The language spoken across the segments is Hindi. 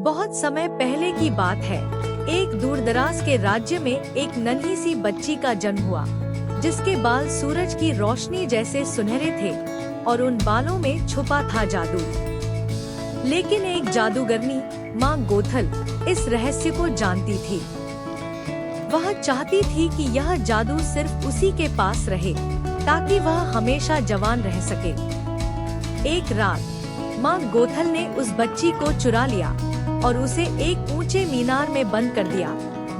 बहुत समय पहले की बात है। एक दूरदराज के राज्य में एक नन्ही सी बच्ची का जन्म हुआ, जिसके बाल सूरज की रोशनी जैसे सुनहरे थे और उन बालों में छुपा था जादू। लेकिन एक जादूगरनी माँ गोथल इस रहस्य को जानती थी। वह चाहती थी कि यह जादू सिर्फ उसी के पास रहे, ताकि वह हमेशा जवान रह सके। एक रात माँ गोथल ने उस बच्ची को चुरा लिया और उसे एक ऊंचे मीनार में बंद कर दिया,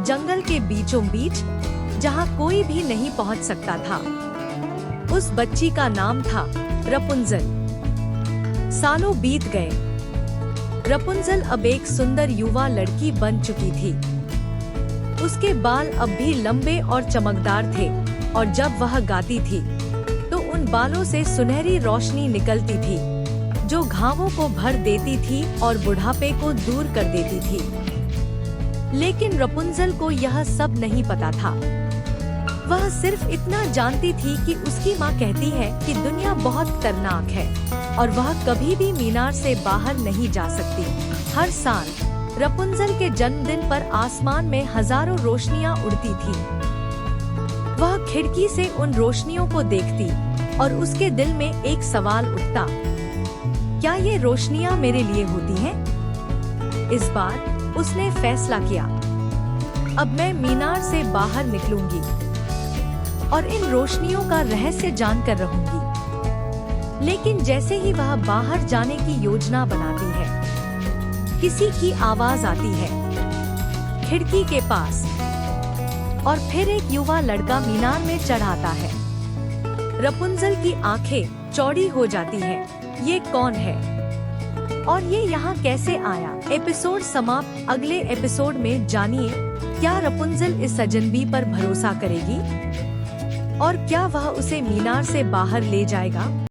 जंगल के बीचों बीच, जहाँ कोई भी नहीं पहुँच सकता था। उस बच्ची का नाम था रपुंजल। सालों बीत गए। रपुंजल अब एक सुंदर युवा लड़की बन चुकी थी। उसके बाल अब भी लंबे और चमकदार थे, और जब वह गाती थी तो उन बालों से सुनहरी रोशनी निकलती थी, जो घावों को भर देती थी और बुढ़ापे को दूर कर देती थी। लेकिन रपुंजल को यह सब नहीं पता था। वह सिर्फ इतना जानती थी कि उसकी माँ कहती है कि दुनिया बहुत खतरनाक है और वह कभी भी मीनार से बाहर नहीं जा सकती। हर साल रपुंजल के जन्मदिन पर आसमान में हजारों रोशनियाँ उड़ती थी। वह खिड़की से उन रोशनियों को देखती और उसके दिल में एक सवाल उठता, क्या ये रोशनियां मेरे लिए होती हैं? इस बार उसने फैसला किया, अब मैं मीनार से बाहर निकलूंगी और इन रोशनियों का रहस्य जानकर रहूंगी। लेकिन जैसे ही वह बाहर जाने की योजना बनाती है, किसी की आवाज आती है खिड़की के पास, और फिर एक युवा लड़का मीनार में चढ़ आता है। रपुंजल की आंखें चौड़ी हो जाती हैं। ये कौन है और ये यहाँ कैसे आया? एपिसोड समाप्त। अगले एपिसोड में जानिए, क्या रपुंजल इस अजनबी पर भरोसा करेगी और क्या वह उसे मीनार से बाहर ले जाएगा?